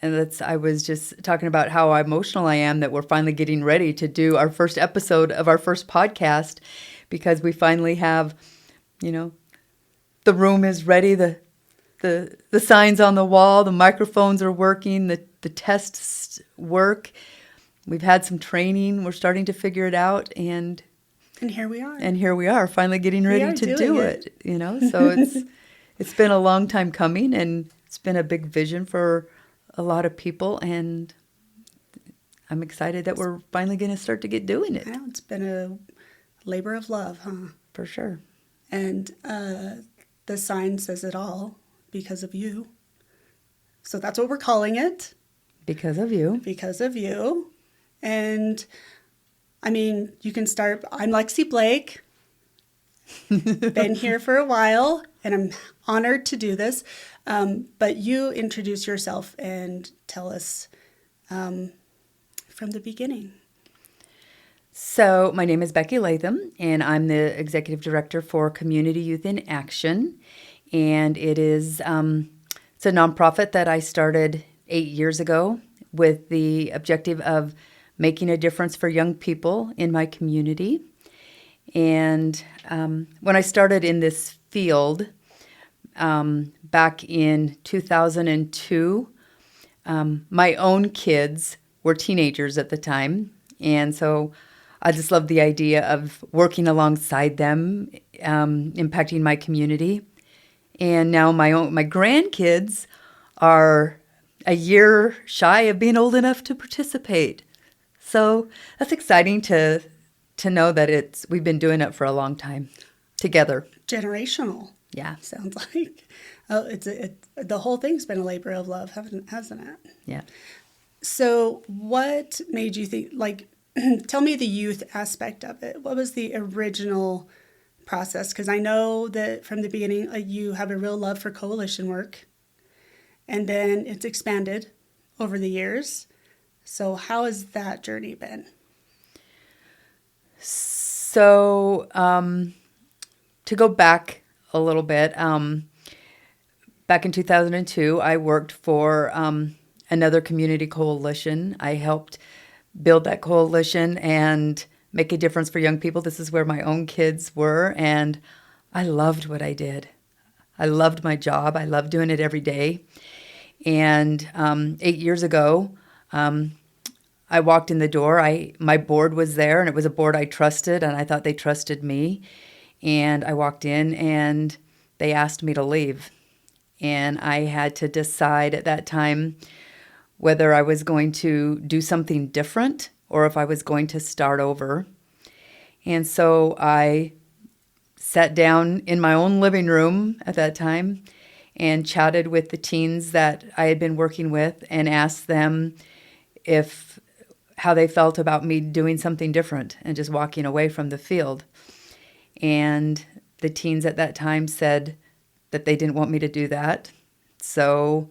I was just talking about how emotional I am that we're finally getting ready to do our first episode of our first podcast, because we finally have, the room is ready, the signs on the wall, the microphones are working, the tests work. We've had some training. We're starting to figure it out, and here we are. And here we are, finally getting ready to do it. So it's been a long time coming, and it's been a big vision for a lot of people, and I'm excited that we're finally going to start to get doing it. Yeah, it's been a labor of love, huh? For sure. And the sign says it all, because of you. So that's what we're calling it. Because of you. Because of you. And I mean, you can start. I'm Lexi Blake. Been here for a while, and I'm honored to do this. But you introduce yourself and tell us from the beginning. So my name is Becky Latham, and I'm the Executive Director for Community Youth in Action. And it's a nonprofit that I started 8 years ago with the objective of making a difference for young people in my community. And when I started in this field back in 2002, my own kids were teenagers at the time. And so I just loved the idea of working alongside them, impacting my community. And now my grandkids are a year shy of being old enough to participate. So that's exciting to know that we've been doing it for a long time together. Generational. Yeah. Sounds like. Oh, the whole thing's been a labor of love, hasn't it? Yeah. So what made you think, tell me the youth aspect of it. What was the original process? Because I know that from the beginning, you have a real love for coalition work, and then it's expanded over the years. So how has that journey been? So to go back a little bit, back in 2002, I worked for another community coalition. I helped build that coalition and make a difference for young people. This is where my own kids were, and I loved what I did. I loved my job. I loved doing it every day. And 8 years ago, I walked in the door. My board was there, and it was a board I trusted, and I thought they trusted me. And I walked in, and they asked me to leave. And I had to decide at that time whether I was going to do something different or if I was going to start over. And so I sat down in my own living room at that time and chatted with the teens that I had been working with and asked them how they felt about me doing something different and just walking away from the field. And the teens at that time said that they didn't want me to do that. So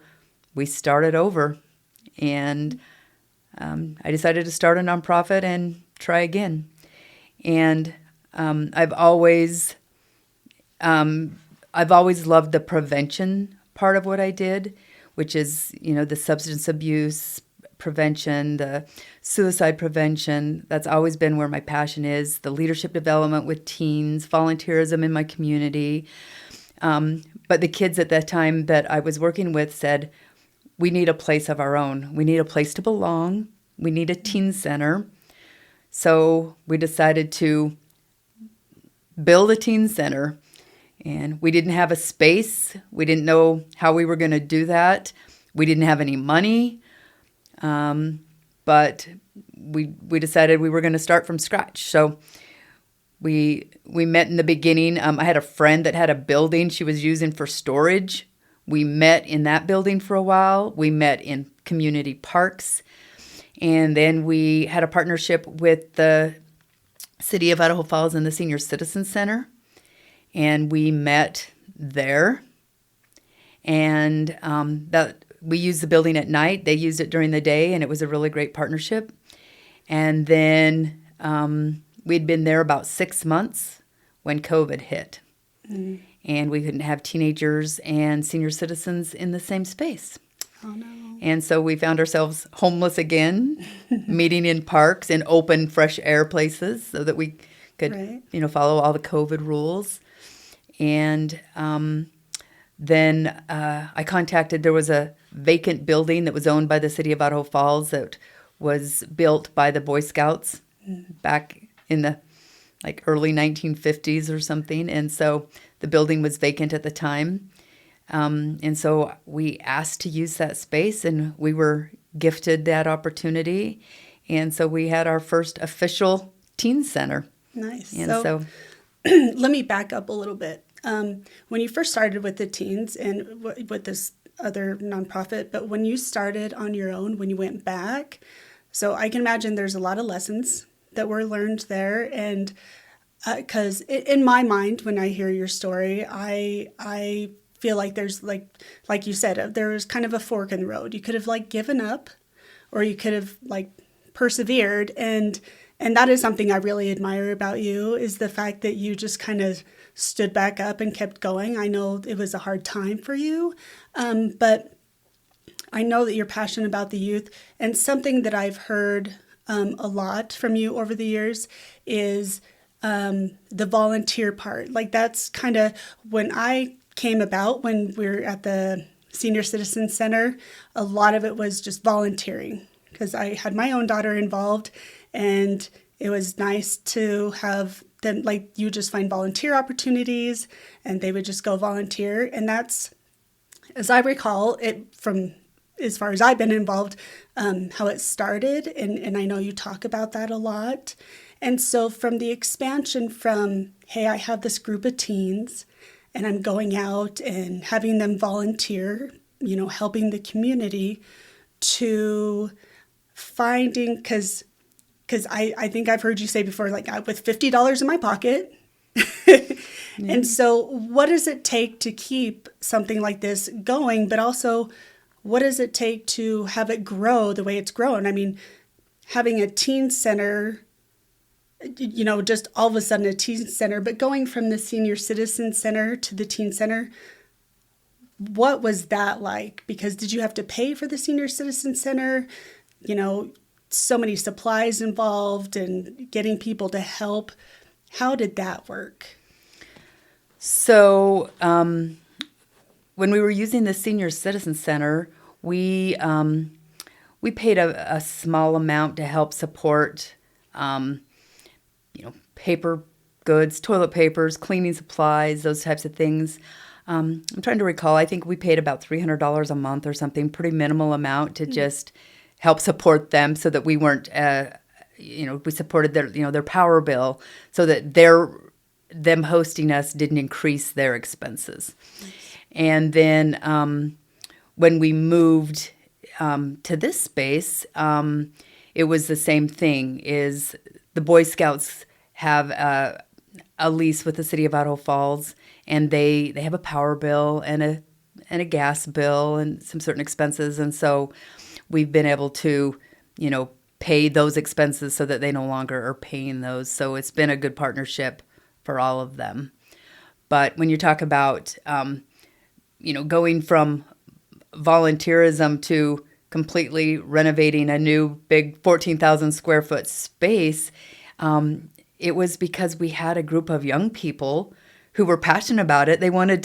we started over, and I decided to start a nonprofit and try again. And I've always loved the prevention part of what I did, which is, the substance abuse prevention, the suicide prevention. That's always been where my passion is, the leadership development with teens, volunteerism in my community. But the kids at that time that I was working with said, we need a place of our own. We need a place to belong. We need a teen center. So we decided to build a teen center. And we didn't have a space. We didn't know how we were going to do that. We didn't have any money. But we decided we were going to start from scratch. So we met in the beginning. I had a friend that had a building she was using for storage. We met in that building for a while. We met in community parks. And then we had a partnership with the City of Idaho Falls and the Senior Citizen Center. And we met there. And we used the building at night. They used it during the day, and it was a really great partnership. And then we'd been there about 6 months when COVID hit. Mm. And we couldn't have teenagers and senior citizens in the same space. Oh, no. And so we found ourselves homeless again, meeting in parks and open fresh air places so that we could, Right. follow all the COVID rules. And then I contacted, there was a vacant building that was owned by the city of Idaho Falls that was built by the Boy Scouts back in the early 1950s or something. And so the building was vacant at the time. And so we asked to use that space, and we were gifted that opportunity. And so we had our first official teen center. Nice. And so let me back up a little bit. When you first started with the teens and with this other nonprofit, but when you started on your own, when you went back, so I can imagine there's a lot of lessons that were learned there. And because in my mind, when I hear your story, I feel like there's like you said, there was kind of a fork in the road. You could have given up, or you could have persevered. And that is something I really admire about you, is the fact that you just kind of stood back up and kept going. I know it was a hard time for you, but I know that you're passionate about the youth. And something that I've heard a lot from you over the years is the volunteer part. That's kind of when I came about, when we were at the Senior Citizen Center, a lot of it was just volunteering, because I had my own daughter involved, and it was nice to have them, you just find volunteer opportunities, and they would just go volunteer. And that's, as I recall it from as far as I've been involved, how it started. And I know you talk about that a lot. And so from the expansion from, hey, I have this group of teens, and I'm going out and having them volunteer, helping the community, to finding, because I think I've heard you say before, with $50 in my pocket. And so what does it take to keep something like this going? But also, what does it take to have it grow the way it's grown? I mean, having a teen center, just all of a sudden a teen center, but going from the Senior Citizen Center to the teen center, what was that like? Because did you have to pay for the Senior Citizen Center? So many supplies involved and getting people to help. How did that work? So when we were using the Senior Citizen Center, we paid a small amount to help support, paper goods, toilet papers, cleaning supplies, those types of things. I'm trying to recall. I think we paid about $300 a month or something, pretty minimal amount to just help support them, so that we weren't, we supported their power bill, so that them hosting us didn't increase their expenses. Nice. And then when we moved to this space, it was the same thing. Is the Boy Scouts have a lease with the city of Idaho Falls, and they have a power bill and a gas bill and some certain expenses, and so we've been able to, pay those expenses so that they no longer are paying those. So it's been a good partnership for all of them. But when you talk about, going from volunteerism to completely renovating a new big 14,000 square foot space, it was because we had a group of young people who were passionate about it. They wanted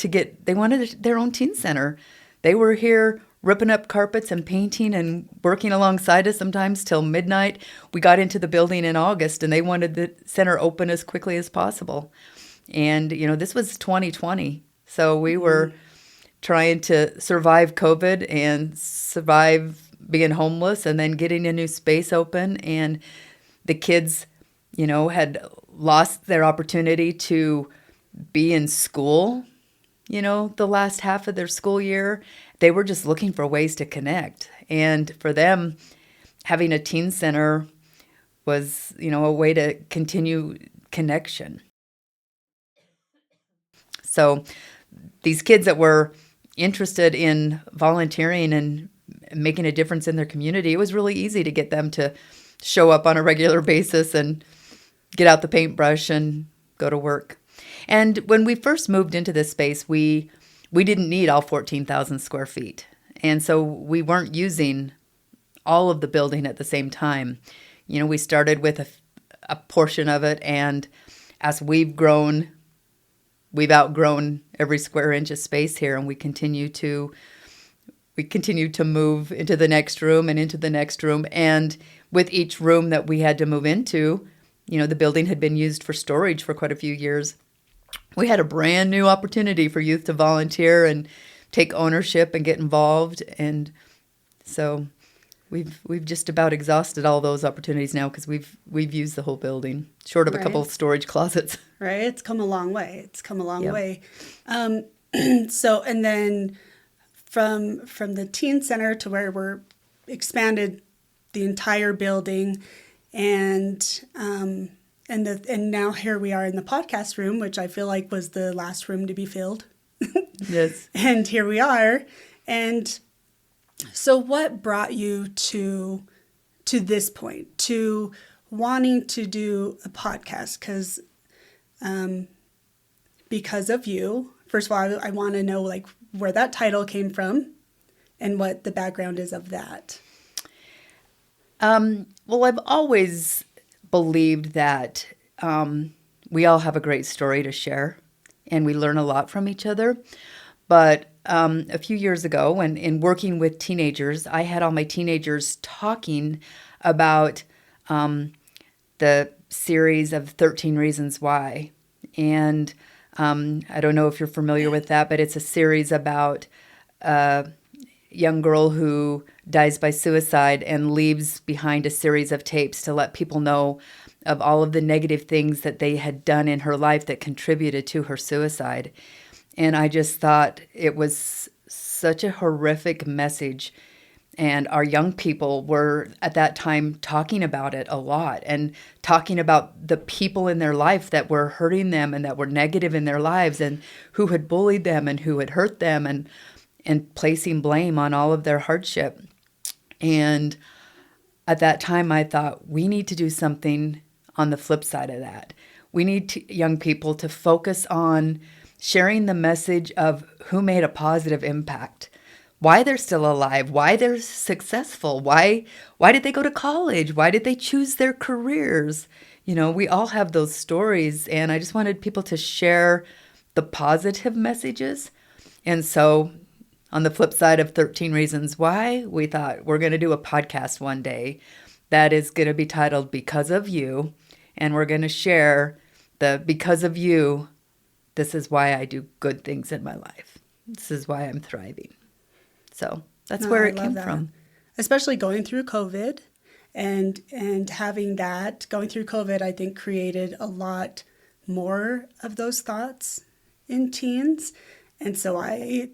their own teen center. They were here ripping up carpets and painting and working alongside us sometimes till midnight. We got into the building in August, and they wanted the center open as quickly as possible. And, this was 2020. So we were trying to survive COVID and survive being homeless, and then getting a new space open. And the kids, had lost their opportunity to be in school, the last half of their school year. They were just looking for ways to connect. And for them, having a teen center was, a way to continue connection. So these kids that were interested in volunteering and making a difference in their community, it was really easy to get them to show up on a regular basis and get out the paintbrush and go to work. And when we first moved into this space, we didn't need all 14,000 square feet. And so we weren't using all of the building at the same time. We started with a portion of it, and as we've grown, we've outgrown every square inch of space here, and we continue to move into the next room and into the next room. And with each room that we had to move into, the building had been used for storage for quite a few years. We had a brand new opportunity for youth to volunteer and take ownership and get involved. And so we've just about exhausted all those opportunities now, because we've used the whole building, short of a couple of storage closets. Right. It's come a long way. Yep. way. So, and then from the teen center to where we're expanded the entire building, and now here we are in the podcast room, which I feel like was the last room to be filled. Yes. And here we are. And so what brought you to this point, to wanting to do a podcast? Because of you. First of all, I want to know like where that title came from and what the background is of that. Well, I've always believed that we all have a great story to share, and we learn a lot from each other. But a few years ago, when in working with teenagers, I had all my teenagers talking about the series of 13 Reasons Why. And I don't know if you're familiar with that, but it's a series about a young girl who dies by suicide and leaves behind a series of tapes to let people know of all of the negative things that they had done in her life that contributed to her suicide. And I just thought it was such a horrific message. And our young people were at that time talking about it a lot, and talking about the people in their life that were hurting them and that were negative in their lives, and who had bullied them and who had hurt them, and placing blame on all of their hardship. And at that time, I thought, we need to do something on the flip side of that. We need young people to focus on sharing the message of who made a positive impact, why they're still alive, why they're successful, why did they go to college, why did they choose their careers. We all have those stories, and I just wanted people to share the positive messages. And so on the flip side of 13 Reasons Why, we thought we're going to do a podcast one day that is going to be titled Because of You, and we're going to share the because of you, this is why I do good things in my life. This is why I'm thriving. So that's where it came from. Especially going through COVID and having that, going through COVID, I think created a lot more of those thoughts in teens. And so I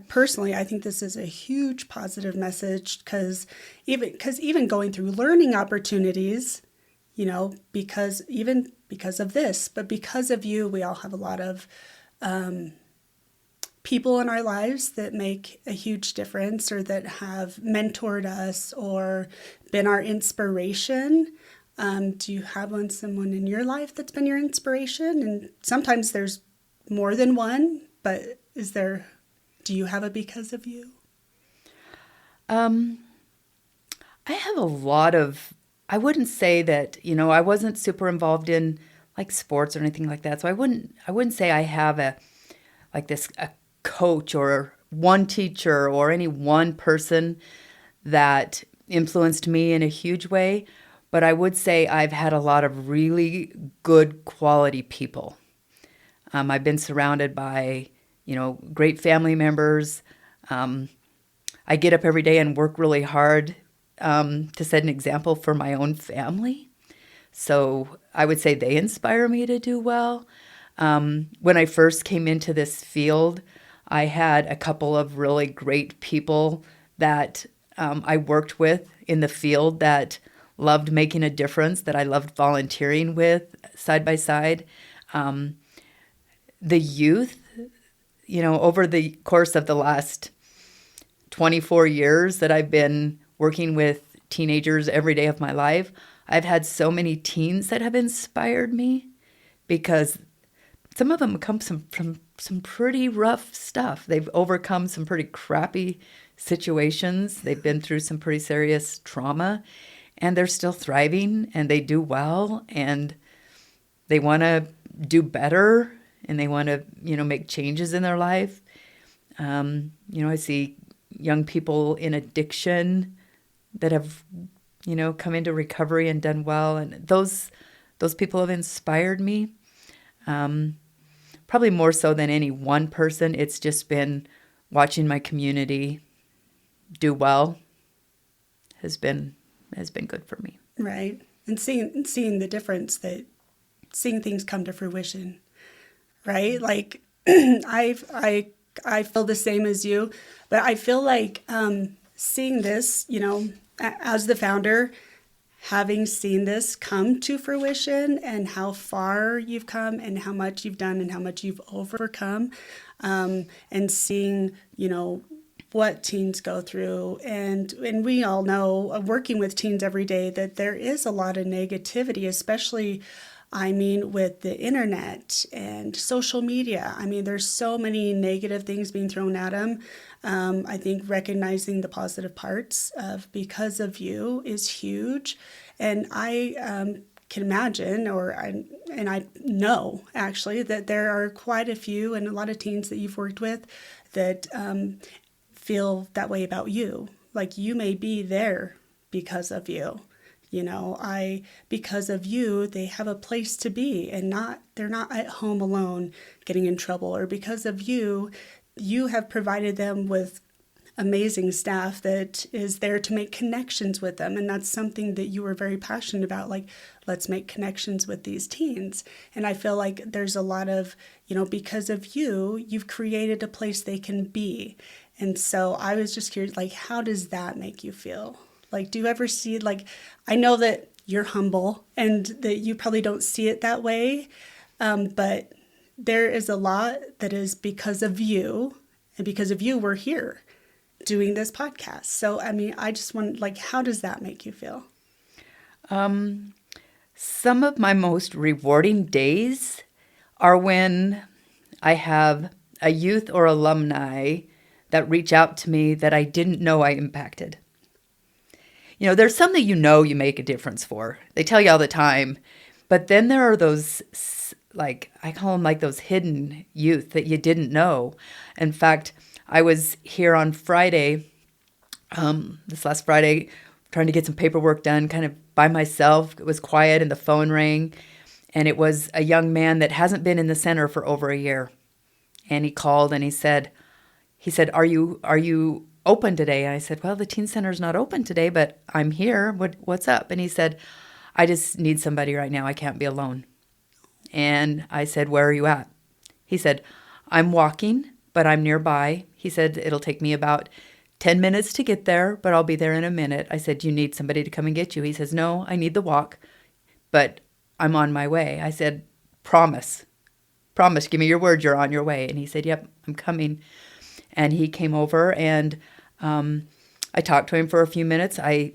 personally, I think this is a huge positive message, because even going through learning opportunities, because of this, but because of you, we all have a lot of people in our lives that make a huge difference, or that have mentored us or been our inspiration. Do you have someone in your life that's been your inspiration? And sometimes there's more than one, but do you have a because of you? I have a lot of, I wouldn't say that, I wasn't super involved in like sports or anything like that. So I wouldn't say I have a coach or one teacher or any one person that influenced me in a huge way. But I would say I've had a lot of really good quality people. I've been surrounded by, great family members. I get up every day and work really hard to set an example for my own family. So I would say they inspire me to do well. When I first came into this field, I had a couple of really great people that I worked with in the field that loved making a difference, that I loved volunteering with side by side. The youth, over the course of the last 24 years that I've been working with teenagers every day of my life, I've had so many teens that have inspired me, because some of them come from some pretty rough stuff. They've overcome some pretty crappy situations. They've been through some pretty serious trauma, and they're still thriving, and they do well, and they want to do better, and they want to, make changes in their life. I see young people in addiction that have, come into recovery and done well, and those people have inspired me. Probably more so than any one person. It's just been watching my community do well has been good for me. Right. And seeing the difference, that seeing things come to fruition. Right? Like I feel the same as you, but I feel like seeing this, as the founder, having seen this come to fruition and how far you've come and how much you've done and how much you've overcome, and seeing, what teens go through. And we all know, working with teens every day, that there is a lot of negativity, especially, with the internet and social media. There's so many negative things being thrown at them. I think recognizing the positive parts of Because of You is huge. And I can imagine, and I know actually, that there are quite a few and a lot of teens that you've worked with that feel that way about you. Like, you may be there because of you. Because of you, they have a place to be, and they're not at home alone getting in trouble. Or because of you, you have provided them with amazing staff that is there to make connections with them. And that's something that you were very passionate about, like, let's make connections with these teens. And I feel like there's a lot of, because of you, you've created a place they can be. And so I was just curious, like, how does that make you feel? Like, do you ever see, like, I know that you're humble and that you probably don't see it that way, but there is a lot that is because of you, and because of you, we're here doing this podcast. So, I just want, like, how does that make you feel? Some of my most rewarding days are when I have a youth or alumni that reach out to me that I didn't know I impacted. There's some that you make a difference for. They tell you all the time. But then there are those, like, I call them like those hidden youth that you didn't know. In fact, I was here on Friday, this last Friday, trying to get some paperwork done kind of by myself. It was quiet and the phone rang. And it was a young man that hasn't been in the center for over a year. And he called and he said, are you open today? And I said, well, the teen center is not open today, but I'm here. What's up? And he said, I just need somebody right now. I can't be alone. And I said, where are you at? He said, I'm walking, but I'm nearby. He said, it'll take me about 10 minutes to get there, but I'll be there in a minute. I said, you need somebody to come and get you? He says, no, I need the walk, but I'm on my way. I said, promise, give me your word you're on your way. And he said, yep, I'm coming. And he came over, and I talked to him for a few minutes. I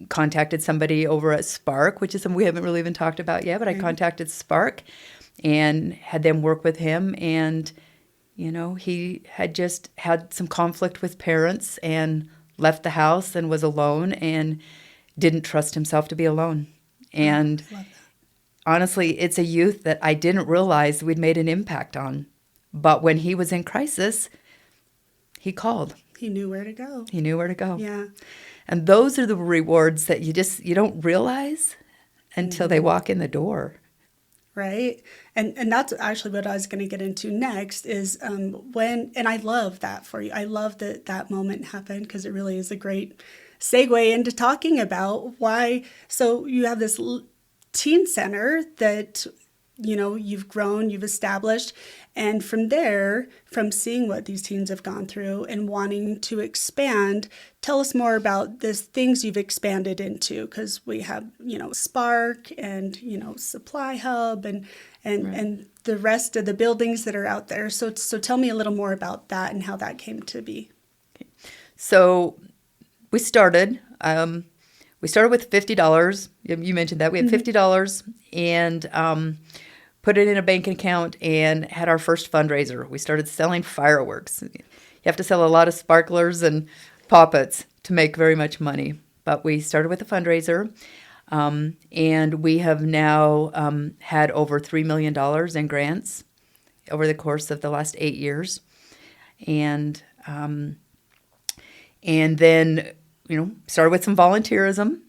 contacted somebody over at Spark, which is something we haven't really even talked about yet, but I contacted Spark and had them work with him. And, he had just had some conflict with parents and left the house and was alone and didn't trust himself to be alone. And honestly, it's a youth that I didn't realize we'd made an impact on. But when he was in crisis, he called. He knew where to go. Yeah. And those are the rewards that you don't realize until they walk in the door. Right. And that's actually what I was going to get into next is and I love that for you. I love that moment happened, because it really is a great segue into talking about why. So you have this teen center that, you've grown, you've established. And from there, from seeing what these teens have gone through and wanting to expand, tell us more about the things you've expanded into, because we have, Spark and, Supply Hub and the rest of the buildings that are out there. So tell me a little more about that and how that came to be. Okay. So we started with $50. You mentioned that. We had $50 and put it in a bank account and had our first fundraiser. We started selling fireworks. You have to sell a lot of sparklers and poppets to make very much money. But we started with a fundraiser, and we have now had over $3 million in grants over the course of the last 8 years. And then, started with some volunteerism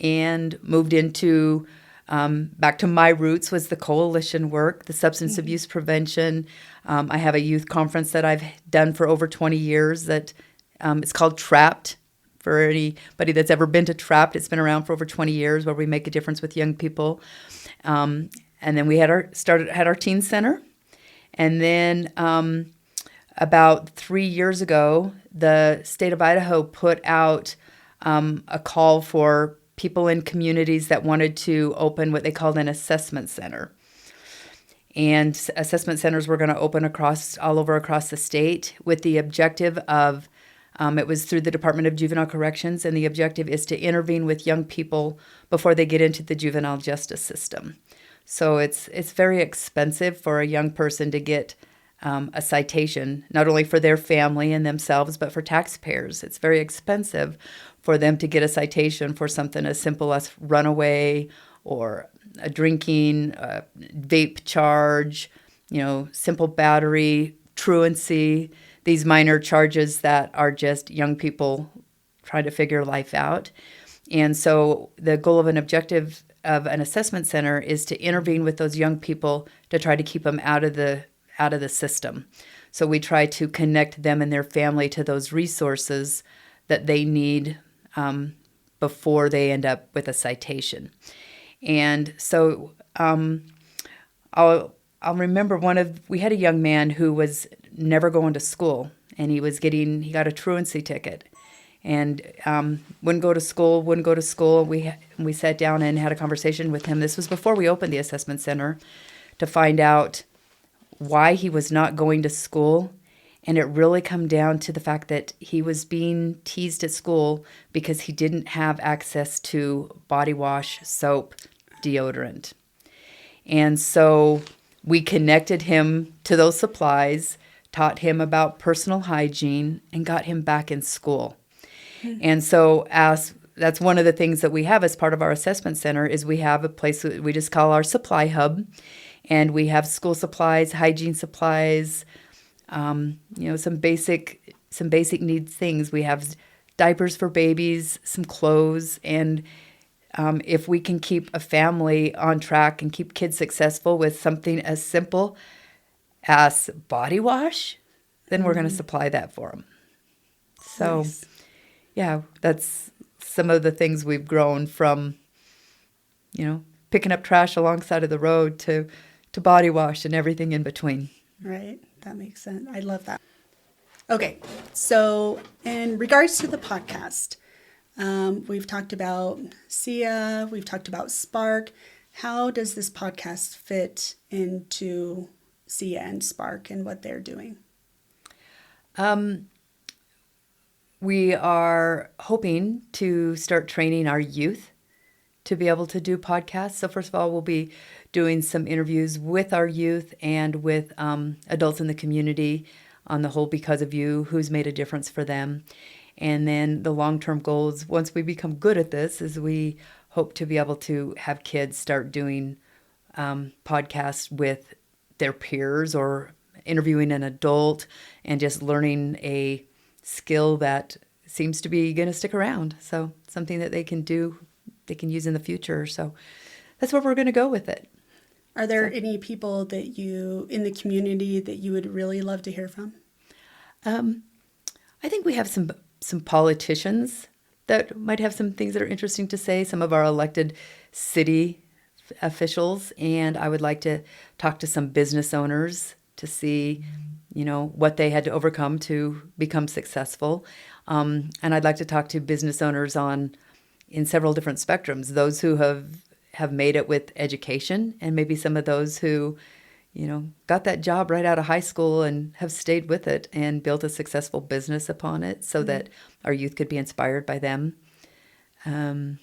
and moved into, back to my roots was the coalition work, the substance abuse prevention. I have a youth conference that I've done for over 20 years that it's called Trapped. For anybody that's ever been to Trapped, it's been around for over 20 years where we make a difference with young people. And then we had our teen center. And then about 3 years ago, the state of Idaho put out a call for people in communities that wanted to open what they called an assessment center. And assessment centers were going to open all over across the state with the objective of, it was through the Department of Juvenile Corrections, and the objective is to intervene with young people before they get into the juvenile justice system. So it's very expensive for a young person to get a citation, not only for their family and themselves, but for taxpayers. It's very expensive for them to get a citation for something as simple as runaway or a drinking, vape charge, simple battery, truancy, these minor charges that are just young people trying to figure life out. And so the goal of an objective of an assessment center is to intervene with those young people to try to keep them out of the system. So we try to connect them and their family to those resources that they need before they end up with a citation. And so I'll remember we had a young man who was never going to school, and he got a truancy ticket, and wouldn't go to school. We sat down and had a conversation with him. This was before we opened the assessment center, to find out why he was not going to school. And it really come down to the fact that he was being teased at school because he didn't have access to body wash, soap, deodorant. And so we connected him to those supplies, taught him about personal hygiene, and got him back in school. Mm-hmm. And so that's one of the things that we have as part of our assessment center is we have a place that we just call our supply hub. And we have school supplies, hygiene supplies, some basic needs things. We have diapers for babies, some clothes, and if we can keep a family on track and keep kids successful with something as simple as body wash, then we're going to supply that for them. So, nice. Yeah, that's some of the things we've grown from, picking up trash alongside of the road to body wash and everything in between. Right. That makes sense. I love that. Okay. So in regards to the podcast, we've talked about SIA, we've talked about Spark. How does this podcast fit into SIA and Spark and what they're doing? We are hoping to start training our youth to be able to do podcasts. So first of all, we'll be doing some interviews with our youth and with adults in the community on the whole Because of You, who's made a difference for them. And then the long-term goals, once we become good at this, is we hope to be able to have kids start doing podcasts with their peers or interviewing an adult and just learning a skill that seems to be going to stick around. So something that they can do, they can use in the future. So that's where we're going to go with it. Are there any people that in the community that you would really love to hear from? I think we have some politicians that might have some things that are interesting to say, some of our elected city officials, and I would like to talk to some business owners to see, what they had to overcome to become successful. And I'd like to talk to business owners in several different spectrums, those who have made it with education, and maybe some of those who, got that job right out of high school and have stayed with it and built a successful business upon it so that our youth could be inspired by them. I'm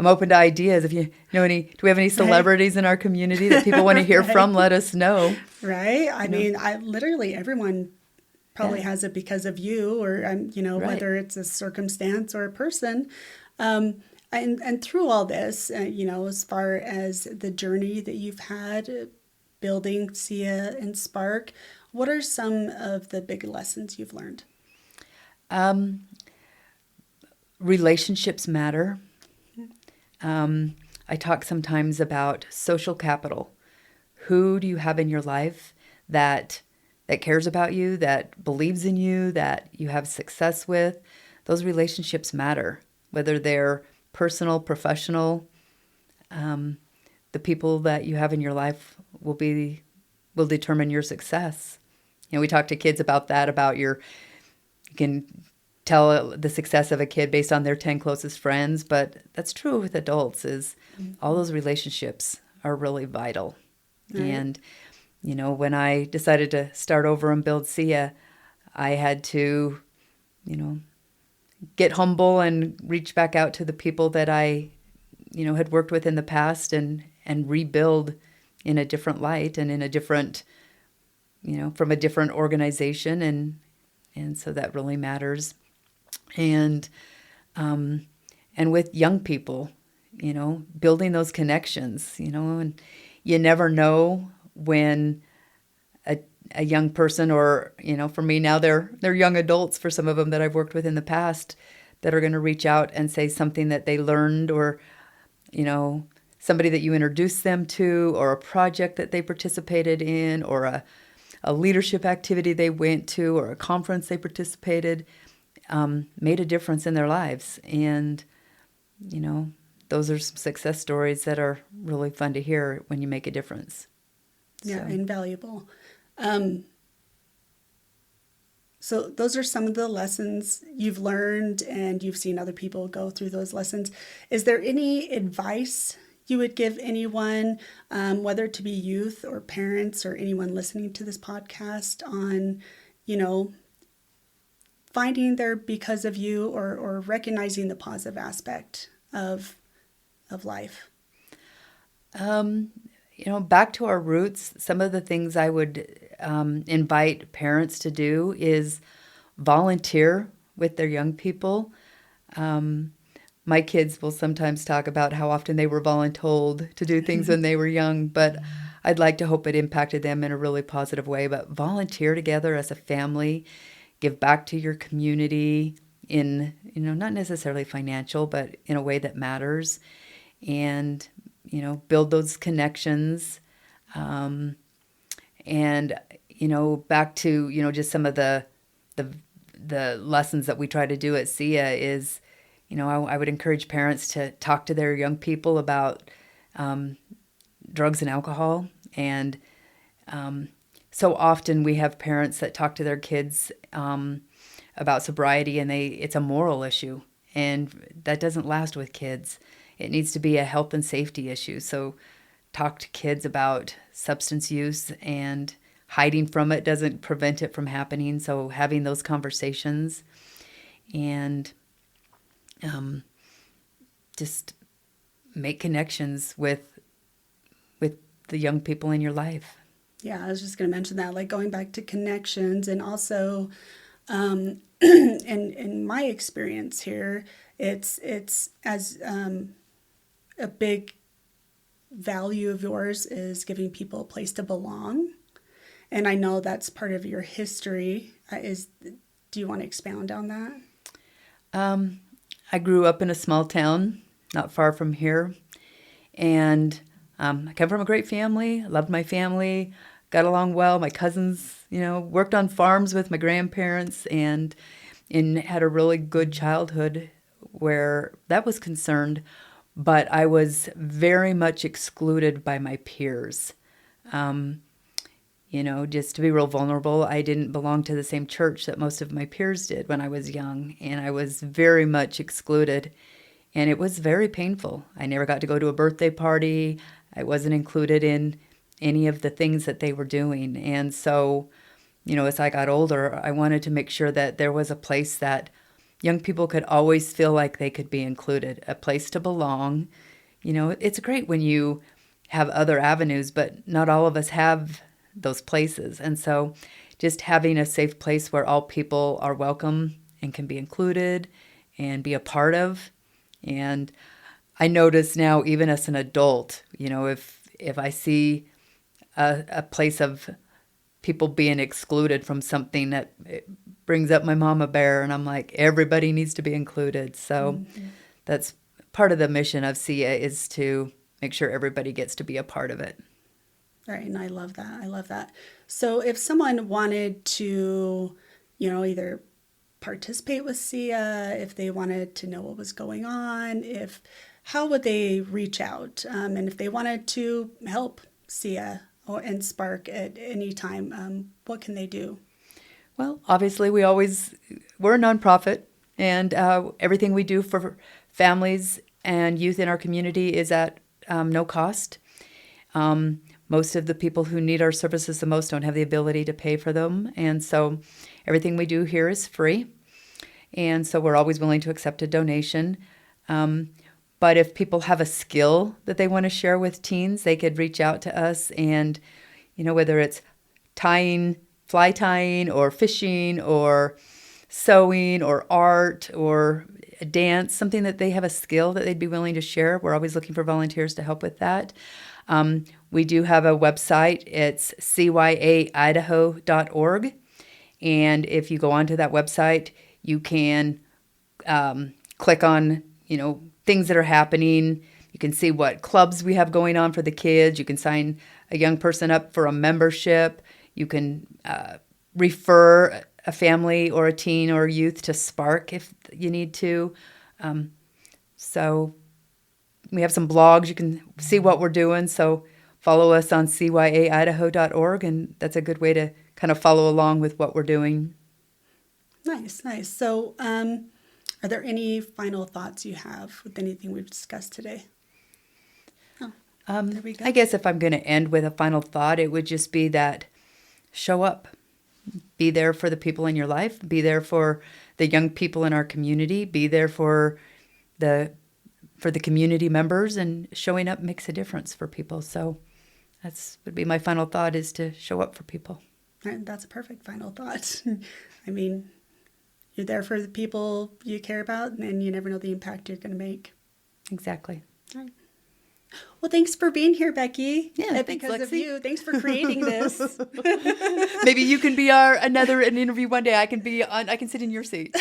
open to ideas. If you know do we have any celebrities in our community that people want to hear from, let us know. Right. I mean, literally everyone probably Yeah. has it because of you, or Right. whether it's a circumstance or a person. And through all this, as far as the journey that you've had building Sia and Spark, what are some of the big lessons you've learned? Um, Relationships matter. I talk sometimes about social capital. Who do you have in your life that cares about you, that believes in you, that you have success with? Those relationships matter, whether they're personal, professional. Um, the people that you have in your life will determine your success. We talk to kids about that, about you can tell the success of a kid based on their 10 closest friends, but that's true with adults is all Mm-hmm. those relationships are really vital. Right. And, when I decided to start over and build SIA, I had to, you know, get humble and reach back out to the people that I, had worked with in the past and rebuild in a different light and in a different, from a different organization. And so that really matters. And, um, and with young people, building those connections, and you never know when a young person or, for me now they're young adults for some of them that I've worked with in the past that are going to reach out and say something that they learned or, you know, somebody that you introduced them to or a project that they participated in or a leadership activity they went to or a conference they participated made a difference in their lives. And, you know, those are some success stories that are really fun to hear when you make a difference. Yeah, So, invaluable. Um, so those are some of the lessons you've learned, and you've seen other people go through those lessons. Is there any advice you would give anyone, whether to be youth or parents or anyone listening to this podcast, on, you know, finding their because of you, or recognizing the positive aspect of life? um, back to our roots, some of the things I would invite parents to do is volunteer with their young people. Um, my kids will sometimes talk about how often they were voluntold to do things when they were young, but I'd like to hope it impacted them in a really positive way. But volunteer together as a family, give back to your community in, not necessarily financial, but in a way that matters, and, build those connections. Um, and, back to, just some of the, the lessons that we try to do at SIA is, I would encourage parents to talk to their young people about um, drugs and alcohol. And so often we have parents that talk to their kids about sobriety, and it's a moral issue, and that doesn't last with kids. It needs to be a health and safety issue. So talk to kids about substance use, and hiding from it doesn't prevent it from happening. So having those conversations and um, just make connections with the young people in your life. Yeah, I was just going to mention that, like going back to connections, and also, in my experience here, it's as a big value of yours is giving people a place to belong, and I know that's part of your history. Do you want to expound on that? Um, I grew up in a small town not far from here, and I come from a great family. I loved my family, got along well. My cousins, worked on farms with my grandparents, and had a really good childhood where that was concerned. But I was very much excluded by my peers. Um, just to be real vulnerable, I didn't belong to the same church that most of my peers did when I was young, and I was very much excluded. And it was very painful. I never got to go to a birthday party. I wasn't included in any of the things that they were doing. And so, as I got older, I wanted to make sure that there was a place that young people could always feel like they could be included, a place to belong. It's great when you have other avenues, but not all of us have those places. And so just having a safe place where all people are welcome and can be included and be a part of. And I notice now, even as an adult, if I see a place of people being excluded from something, that it brings up my mama bear, and I'm like, everybody needs to be included. So that's part of the mission of SIA, is to make sure everybody gets to be a part of it. Right, and I love that. I love that. So if someone wanted to, either participate with SIA, if they wanted to know what was going on, how would they reach out? And if they wanted to help SIA and Spark at any time, what can they do? Well, obviously, we're a nonprofit, and everything we do for families and youth in our community is at no cost. Most of the people who need our services the most don't have the ability to pay for them, and so everything we do here is free. And so we're always willing to accept a donation. But if people have a skill that they want to share with teens, they could reach out to us, and whether it's fly tying or fishing or sewing or art or a dance, something that they have a skill that they'd be willing to share. We're always looking for volunteers to help with that. We do have a website. It's cyaidaho.org. And if you go onto that website, you can click on, things that are happening. You can see what clubs we have going on for the kids. You can sign a young person up for a membership. You can refer a family or a teen or youth to Spark if you need to. So we have some blogs. You can see what we're doing. So follow us on cyaidaho.org, and that's a good way to kind of follow along with what we're doing. Nice, nice. So are there any final thoughts you have with anything we've discussed today? There we go. I guess if I'm going to end with a final thought, it would just be that show up. Be there for the people in your life. Be there for the young people in our community. Be there for the community members, and showing up makes a difference for people. So that's would be my final thought, is to show up for people. And that's a perfect final thought. I mean, you're there for the people you care about, and you never know the impact you're going to make. Exactly. All right. Well, thanks for being here, Becky. Yeah, because thanks, of Lexi. you. Thanks for creating this. Maybe you can be an interview one day. I can sit in your seat.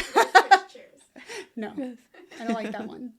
No, I don't like that one.